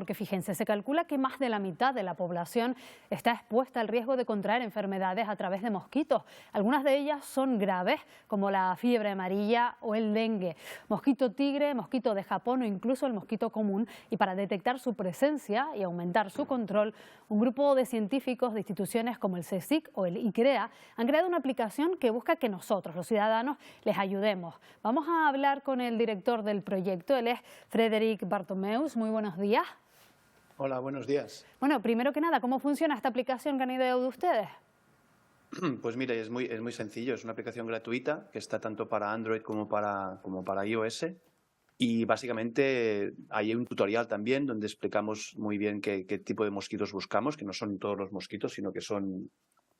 porque fíjense, se calcula que más de la mitad de la población está expuesta al riesgo de contraer enfermedades a través de mosquitos. Algunas de ellas son graves, como la fiebre amarilla o el dengue. Mosquito tigre, mosquito de Japón o incluso el mosquito común. Y para detectar su presencia y aumentar su control, un grupo de científicos de instituciones como el CSIC o el ICREA han creado una aplicación que busca que nosotros, los ciudadanos, les ayudemos. Vamos a hablar con el director del proyecto, él es Frederic Bartomeus. Muy buenos días. Hola, buenos días. Bueno, primero que nada, ¿cómo funciona esta aplicación que han ideado de ustedes? Pues mire, es muy sencillo, es una aplicación gratuita que está tanto para Android como para iOS. Y básicamente hay un tutorial también donde explicamos muy bien qué tipo de mosquitos buscamos, que no son todos los mosquitos, sino que son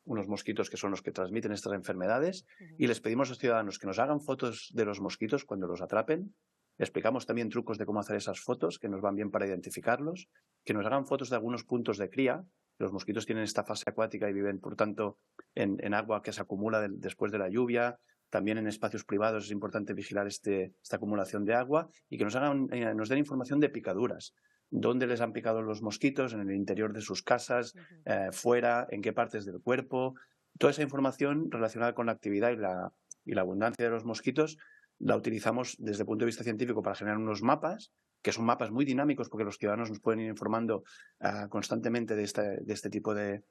unos mosquitos que son los que transmiten estas enfermedades. Y les pedimos a los ciudadanos que nos hagan fotos de los mosquitos cuando los atrapen. Les explicamos también trucos de cómo hacer esas fotos, que nos van bien para identificarlos. Que nos hagan fotos de algunos puntos de cría. Los mosquitos tienen esta fase acuática y viven, por tanto, en agua que se acumula después de la lluvia. También en espacios privados es importante vigilar esta acumulación de agua y que nos den información de picaduras. Dónde les han picado los mosquitos, en el interior de sus casas, fuera, en qué partes del cuerpo. Toda esa información relacionada con la actividad y la abundancia de los mosquitos la utilizamos desde el punto de vista científico para generar unos mapas, que son mapas muy dinámicos porque los ciudadanos nos pueden ir informando constantemente de este tipo de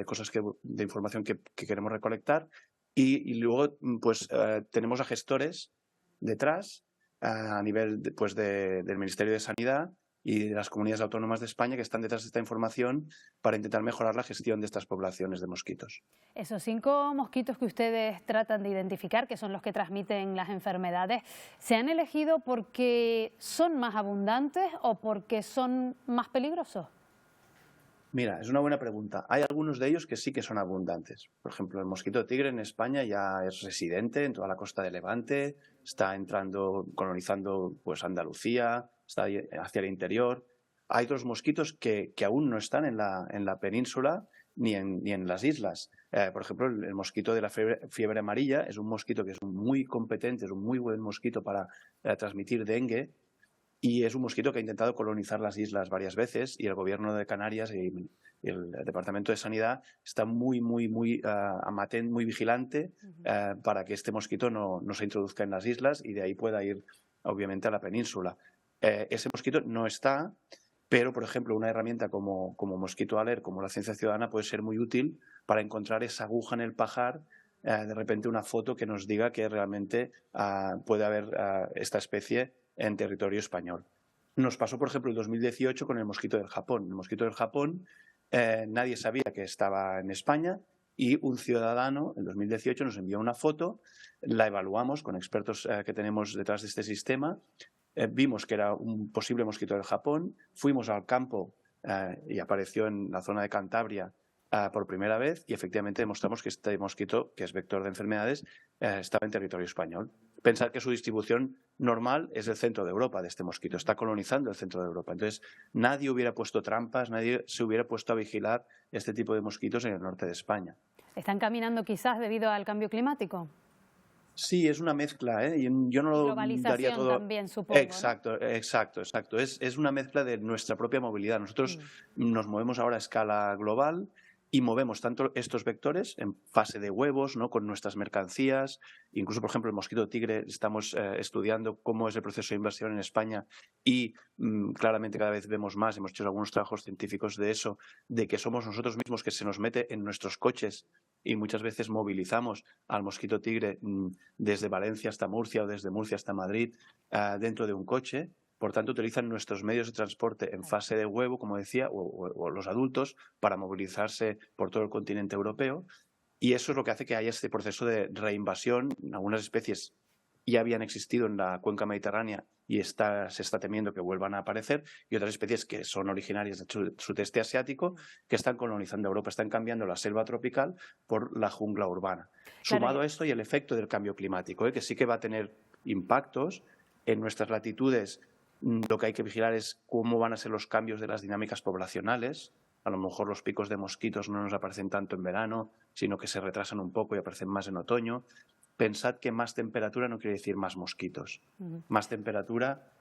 cosas, de información que queremos recolectar. Y luego pues tenemos a gestores detrás a nivel del Ministerio de Sanidad y de las comunidades autónomas de España que están detrás de esta información para intentar mejorar la gestión de estas poblaciones de mosquitos. Esos 5 mosquitos que ustedes tratan de identificar, que son los que transmiten las enfermedades, ¿se han elegido porque son más abundantes o porque son más peligrosos? Mira, es una buena pregunta. Hay algunos de ellos que sí que son abundantes. Por ejemplo, el mosquito tigre en España ya es residente en toda la costa de Levante, está colonizando pues Andalucía, está hacia el interior. Hay otros mosquitos que aún no están en la península ni en las islas. Por ejemplo, el mosquito de la fiebre amarilla es un mosquito que es muy competente, es un muy buen mosquito para transmitir dengue. Y es un mosquito que ha intentado colonizar las islas varias veces y el gobierno de Canarias y el Departamento de Sanidad está muy amatent, muy vigilante para que este mosquito no se introduzca en las islas y de ahí pueda ir, obviamente, a la península. Ese mosquito no está, pero, por ejemplo, una herramienta como Mosquito Alert, como la ciencia ciudadana, puede ser muy útil para encontrar esa aguja en el pajar, de repente una foto que nos diga que realmente puede haber esta especie en territorio español. Nos pasó, por ejemplo, en 2018 con el mosquito del Japón. El mosquito del Japón nadie sabía que estaba en España y un ciudadano en 2018 nos envió una foto, la evaluamos con expertos que tenemos detrás de este sistema, vimos que era un posible mosquito del Japón, fuimos al campo y apareció en la zona de Cantabria por primera vez y efectivamente demostramos que este mosquito, que es vector de enfermedades, estaba en territorio español. Pensar que su distribución normal es el centro de Europa de este mosquito, está colonizando el centro de Europa. Entonces, nadie hubiera puesto trampas, nadie se hubiera puesto a vigilar este tipo de mosquitos en el norte de España. ¿Están caminando quizás debido al cambio climático? Sí, es una mezcla, ¿eh? Yo no lo daría todo. También, supongo, Exacto, ¿no? Exacto. Es una mezcla de nuestra propia movilidad. Nosotros nos movemos ahora a escala global y movemos tanto estos vectores en fase de huevos, ¿no? Con nuestras mercancías. Incluso, por ejemplo, el mosquito tigre, estamos estudiando cómo es el proceso de inversión en España y claramente cada vez vemos más, hemos hecho algunos trabajos científicos de eso, de que somos nosotros mismos que se nos mete en nuestros coches y muchas veces movilizamos al mosquito tigre desde Valencia hasta Murcia o desde Murcia hasta Madrid dentro de un coche. Por tanto, utilizan nuestros medios de transporte en fase de huevo, como decía, o los adultos, para movilizarse por todo el continente europeo. Y eso es lo que hace que haya este proceso de reinvasión. Algunas especies ya habían existido en la cuenca mediterránea y se está temiendo que vuelvan a aparecer, y otras especies que son originarias del sudeste asiático que están colonizando Europa, están cambiando la selva tropical por la jungla urbana. Claro. Sumado a esto y el efecto del cambio climático, que sí que va a tener impactos en nuestras latitudes. Lo que hay que vigilar es cómo van a ser los cambios de las dinámicas poblacionales. A lo mejor los picos de mosquitos no nos aparecen tanto en verano, sino que se retrasan un poco y aparecen más en otoño. Pensad que más temperatura no quiere decir más mosquitos. Más temperatura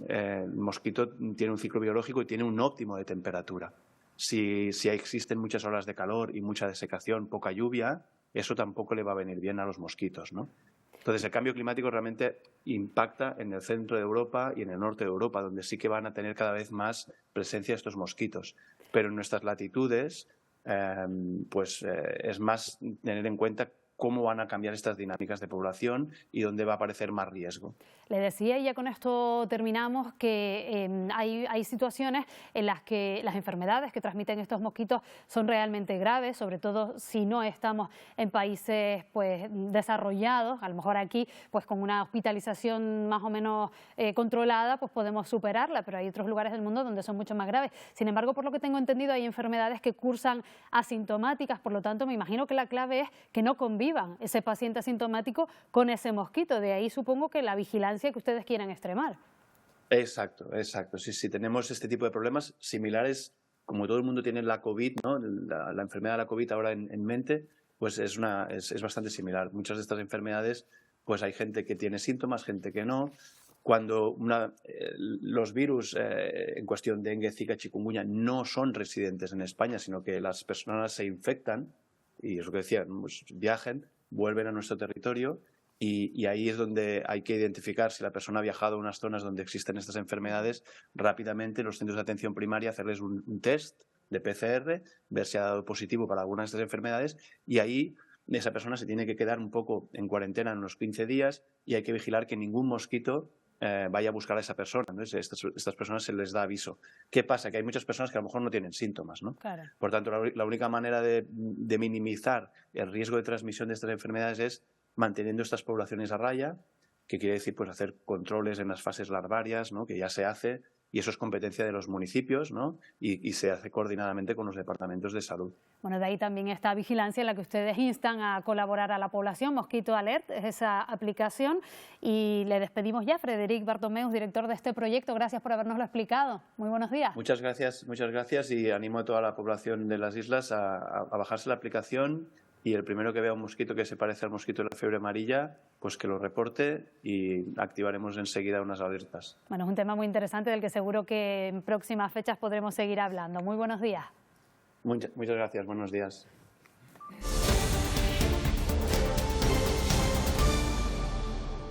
el mosquito tiene un ciclo biológico y tiene un óptimo de temperatura. Si existen muchas horas de calor y mucha desecación, poca lluvia, eso tampoco le va a venir bien a los mosquitos, ¿no? Entonces, el cambio climático realmente impacta en el centro de Europa y en el norte de Europa, donde sí que van a tener cada vez más presencia estos mosquitos. Pero en nuestras latitudes, es más tener en cuenta cómo van a cambiar estas dinámicas de población y dónde va a aparecer más riesgo. Le decía, y ya con esto terminamos, que hay situaciones en las que las enfermedades que transmiten estos mosquitos son realmente graves, sobre todo si no estamos en países pues desarrollados. A lo mejor aquí, pues con una hospitalización más o menos controlada, pues podemos superarla, pero hay otros lugares del mundo donde son mucho más graves. Sin embargo, por lo que tengo entendido, hay enfermedades que cursan asintomáticas, por lo tanto, me imagino que la clave es que no convivan ese paciente asintomático con ese mosquito. De ahí supongo que la vigilancia que ustedes quieran extremar. Exacto, exacto. Sí, tenemos este tipo de problemas similares, como todo el mundo tiene la COVID, ¿no? La enfermedad de la COVID ahora en mente, pues es bastante similar. Muchas de estas enfermedades, pues hay gente que tiene síntomas, gente que no. Cuando los virus en cuestión de dengue, zika, chikungunya no son residentes en España, sino que las personas se infectan, y es lo que decía, pues viajen, vuelven a nuestro territorio y ahí es donde hay que identificar si la persona ha viajado a unas zonas donde existen estas enfermedades, rápidamente los centros de atención primaria hacerles un test de PCR, ver si ha dado positivo para alguna de estas enfermedades y ahí esa persona se tiene que quedar un poco en cuarentena en unos 15 días y hay que vigilar que ningún mosquito vaya a buscar a esa persona. Entonces, estas personas se les da aviso. ¿Qué pasa? Que hay muchas personas que a lo mejor no tienen síntomas, ¿no? Claro. Por tanto, la única manera de minimizar el riesgo de transmisión de estas enfermedades es manteniendo estas poblaciones a raya, que quiere decir pues hacer controles en las fases larvarias, ¿no? Que ya se hace, y eso es competencia de los municipios, ¿no? Y se hace coordinadamente con los departamentos de salud. Bueno, de ahí también esta vigilancia en la que ustedes instan a colaborar a la población. Mosquito Alert es esa aplicación y le despedimos ya. Frederic Bartomeus, director de este proyecto, gracias por habernoslo explicado. Muy buenos días. Muchas gracias y animo a toda la población de las islas a bajarse la aplicación y el primero que vea un mosquito que se parece al mosquito de la fiebre amarilla, pues que lo reporte y activaremos enseguida unas alertas. Bueno, es un tema muy interesante del que seguro que en próximas fechas podremos seguir hablando. Muy buenos días. Muchas gracias, buenos días.